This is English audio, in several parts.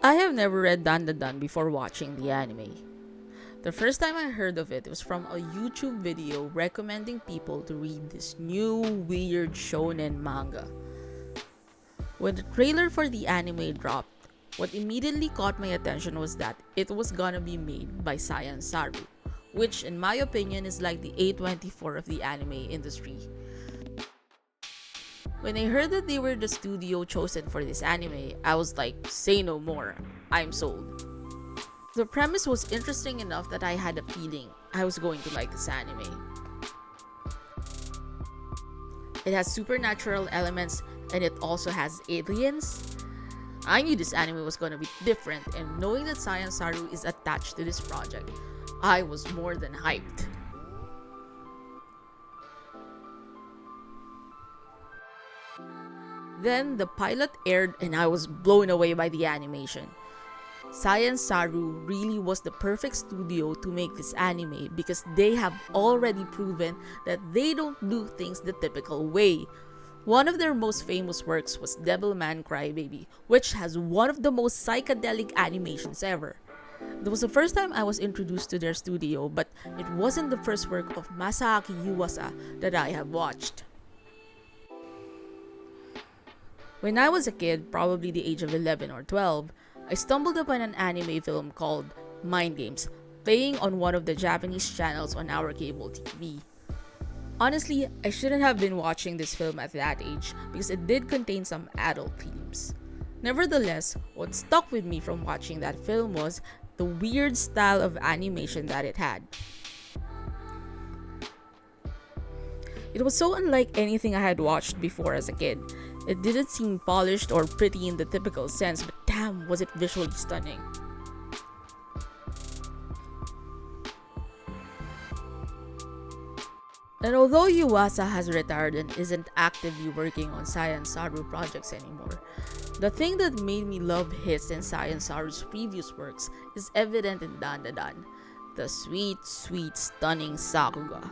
I have never read Dandadan before watching the anime. The first time I heard of it was from a YouTube video recommending people to read this new weird shonen manga. When the trailer for the anime dropped, what immediately caught my attention was that it was gonna be made by Science Saru, which in my opinion is like the A24 of the anime industry. When I heard that they were the studio chosen for this anime, I was like, say no more, I'm sold. The premise was interesting enough that I had a feeling I was going to like this anime. It has supernatural elements and it also has aliens. I knew this anime was gonna be different, and knowing that Science Saru is attached to this project, I was more than hyped. Then the pilot aired and I was blown away by the animation. Science Saru really was the perfect studio to make this anime because they have already proven that they don't do things the typical way. One of their most famous works was Devilman Crybaby, which has one of the most psychedelic animations ever. It was the first time I was introduced to their studio, but it wasn't the first work of Masaaki Yuasa that I have watched. When I was a kid, probably the age of 11 or 12, I stumbled upon an anime film called Mind Games, playing on one of the Japanese channels on our cable TV. Honestly, I shouldn't have been watching this film at that age because it did contain some adult themes. Nevertheless, what stuck with me from watching that film was the weird style of animation that it had. It was so unlike anything I had watched before as a kid. It didn't seem polished or pretty in the typical sense, but damn, was it visually stunning. And although Yuasa has retired and isn't actively working on Science Saru projects anymore, the thing that made me love his and Science Saru's previous works is evident in Dandadan, the sweet, stunning Sakuga.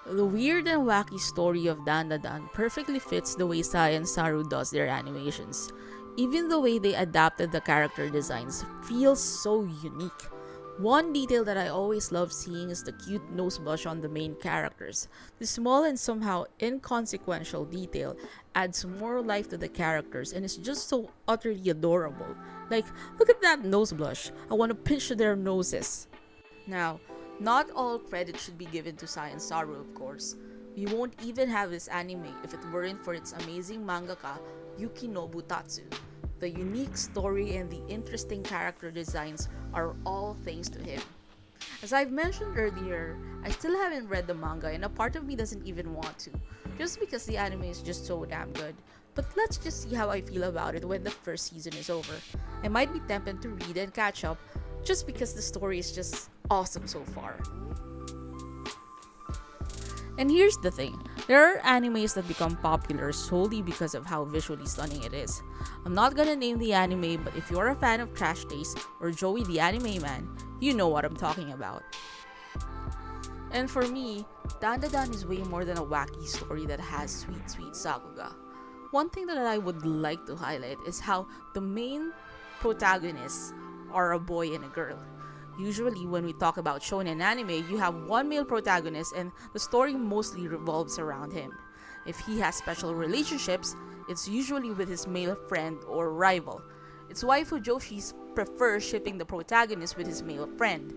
The weird and wacky story of Dandadan perfectly fits the way Science Saru does their animations. Even the way they adapted the character designs feels so unique. One detail that I always love seeing is the cute nose blush on the main characters. This small and somehow inconsequential detail adds more life to the characters and is just so utterly adorable. Like, look at that nose blush. I want to pinch their noses. Now, not all credit should be given to Science Saru, of course. We won't even have this anime if it weren't for its amazing mangaka, Yukinobu Tatsu. The unique story and the interesting character designs are all thanks to him. As I've mentioned earlier, I still haven't read the manga and a part of me doesn't even want to, just because the anime is just so damn good. But let's just see how I feel about it when the first season is over. I might be tempted to read and catch up, just because the story is just awesome so far. And here's the thing, there are animes that become popular solely because of how visually stunning it is. I'm not gonna name the anime, but if you're a fan of Trash Taste or Joey the Anime Man, you know what I'm talking about. And for me, Dandadan is way more than a wacky story that has sweet Sakuga. One thing that I would like to highlight is how the main protagonists are a boy and a girl. Usually when we talk about shonen anime, you have one male protagonist and the story mostly revolves around him. If he has special relationships, it's usually with his male friend or rival. It's waifu joshis prefer shipping the protagonist with his male friend.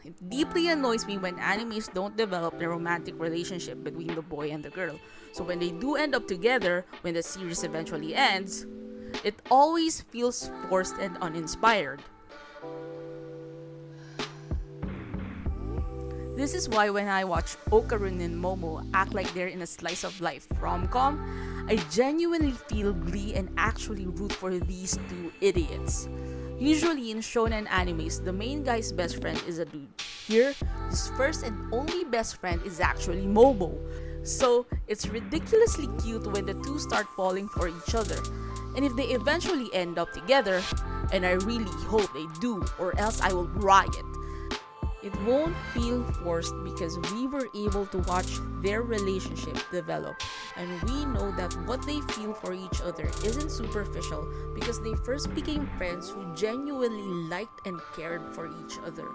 It deeply annoys me when animes don't develop the romantic relationship between the boy and the girl. So when they do end up together, when the series eventually ends, it always feels forced and uninspired. This is why when I watch Okarun and Momo act like they're in a slice of life rom-com, I genuinely feel glee and actually root for these two idiots. Usually in shonen animes, the main guy's best friend is a dude. Here, his first and only best friend is actually Momo. So, it's ridiculously cute when the two start falling for each other. And if they eventually end up together, and I really hope they do, or else I will riot, it won't feel forced because we were able to watch their relationship develop And we know that what they feel for each other isn't superficial because they first became friends who genuinely liked and cared for each other.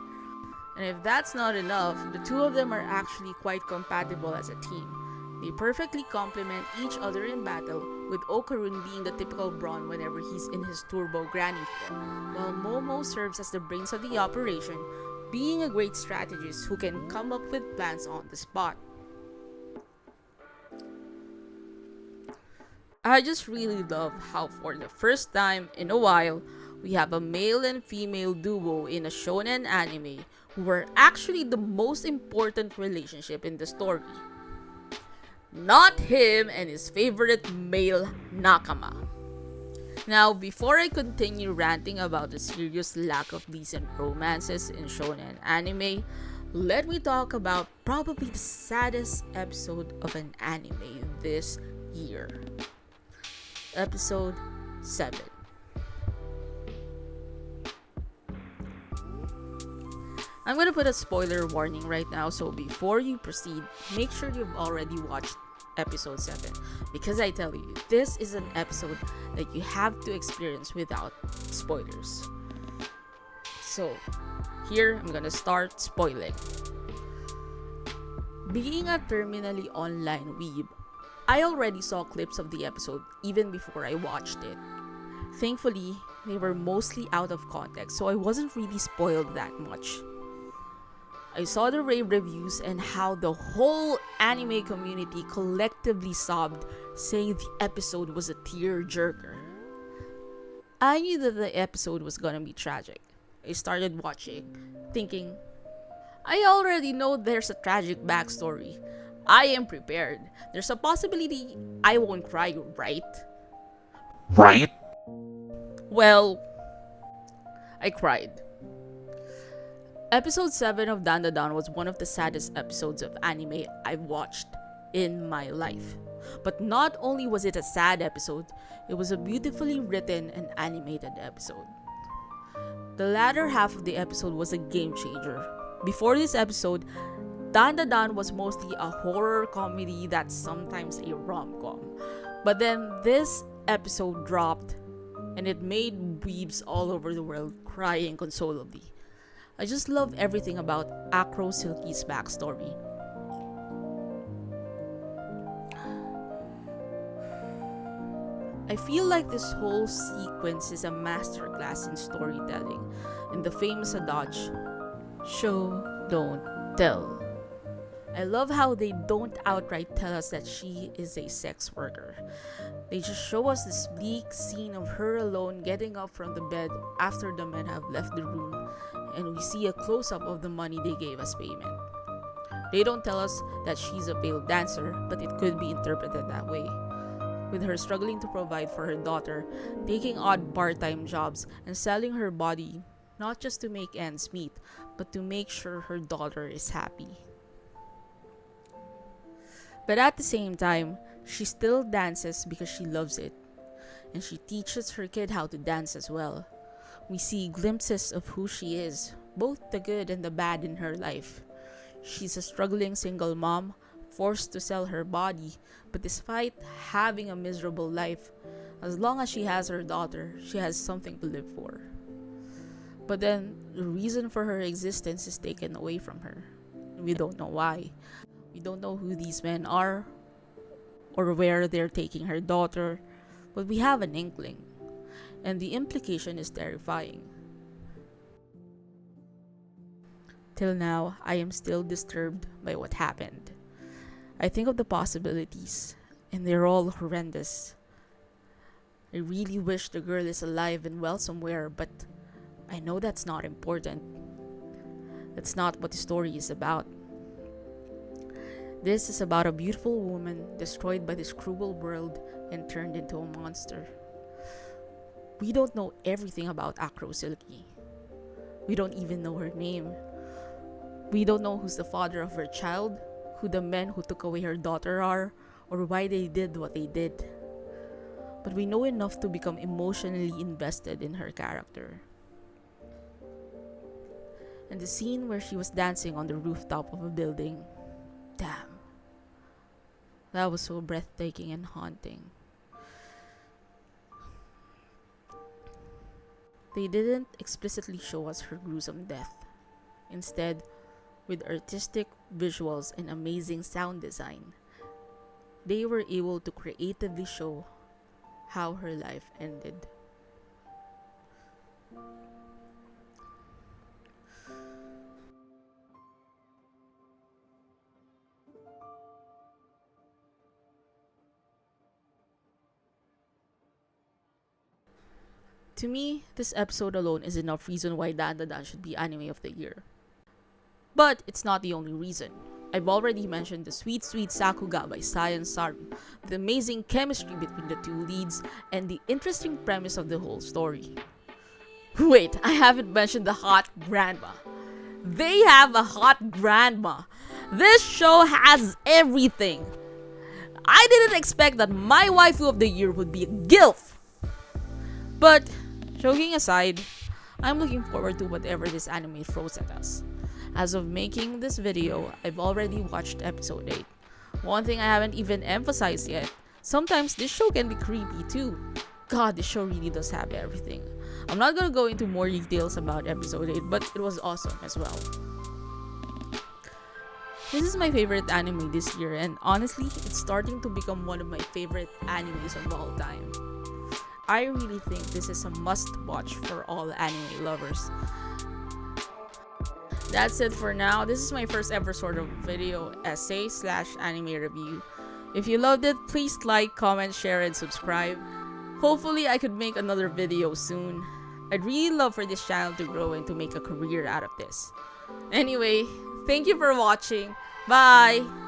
And if that's not enough, the two of them are actually quite compatible as a team. They perfectly complement each other in battle, with Okarun being the typical brawn whenever he's in his turbo granny form, while Momo serves as the brains of the operation, being a great strategist who can come up with plans on the spot. I just really love how for the first time in a while, we have a male and female duo in a shonen anime who were actually the most important relationship in the story. Not him and his favorite male nakama. Now, before I continue ranting about the serious lack of decent romances in shonen anime, let me talk about probably the saddest episode of an anime this year. Episode 7. I'm gonna put a spoiler warning right now, so before you proceed, make sure you've already watched episode 7. Because I tell you, this is an episode that you have to experience without spoilers. So, here I'm gonna start spoiling. Being a terminally online weeb, I already saw clips of the episode even before I watched it. Thankfully, they were mostly out of context, so I wasn't really spoiled that much. I saw the rave reviews and how the whole anime community collectively sobbed, saying the episode was a tear-jerker. I knew that the episode was gonna be tragic. I started watching, thinking, I already know there's a tragic backstory. I am prepared. There's a possibility I won't cry, right? Right? Well, I cried. Episode 7 of Dandadan was one of the saddest episodes of anime I've watched in my life. But not only was it a sad episode, it was a beautifully written and animated episode. The latter half of the episode was a game changer. Before this episode, Dandadan was mostly a horror comedy that's sometimes a rom-com. But then this episode dropped and it made weebs all over the world cry inconsolably. I just love everything about Acro Silky's backstory. I feel like this whole sequence is a masterclass in storytelling and the famous adage, show, don't tell. I love how they don't outright tell us that she is a sex worker. They just show us this bleak scene of her alone getting up from the bed after the men have left the room, and we see a close-up of the money they gave as payment. They don't tell us that she's a failed dancer, but it could be interpreted that way. With her struggling to provide for her daughter, taking odd part-time jobs, and selling her body, not just to make ends meet, but to make sure her daughter is happy. But at the same time, she still dances because she loves it. And she teaches her kid how to dance as well. We see glimpses of who she is, both the good and the bad in her life. She's a struggling single mom, forced to sell her body, but despite having a miserable life, as long as she has her daughter, she has something to live for. But then, the reason for her existence is taken away from her. We don't know why. We don't know who these men are, or where they're taking her daughter, but we have an inkling. And the implication is terrifying. Till now, I am still disturbed by what happened. I think of the possibilities, and they're all horrendous. I really wish the girl is alive and well somewhere, but I know that's not important. That's not what the story is about. This is about a beautiful woman destroyed by this cruel world and turned into a monster. We don't know everything about Acro Silky. We don't even know her name. We don't know who's the father of her child, who the men who took away her daughter are, or why they did what they did. But we know enough to become emotionally invested in her character. And the scene where she was dancing on the rooftop of a building, damn. That was so breathtaking and haunting. They didn't explicitly show us her gruesome death. Instead, with artistic visuals and amazing sound design, they were able to creatively show how her life ended. To me, this episode alone is enough reason why Dandadan should be anime of the year. But it's not the only reason. I've already mentioned the sweet sweet Sakuga by Sai and Saru, the amazing chemistry between the two leads, and the interesting premise of the whole story. Wait, I haven't mentioned the hot grandma. They have a hot grandma. This show has everything. I didn't expect that my waifu of the year would be a gilf. But, joking aside, I'm looking forward to whatever this anime throws at us. As of making this video, I've already watched episode 8. One thing I haven't even emphasized yet, sometimes this show can be creepy too. God, this show really does have everything. I'm not gonna go into more details about episode 8, but it was awesome as well. This is my favorite anime this year, and honestly, it's starting to become one of my favorite animes of all time. I really think this is a must-watch for all anime lovers. That's it for now. This is my first ever sort of video essay / anime review. If you loved it, please like, comment, share, and subscribe. Hopefully, I could make another video soon. I'd really love for this channel to grow and to make a career out of this. Anyway, thank you for watching. Bye!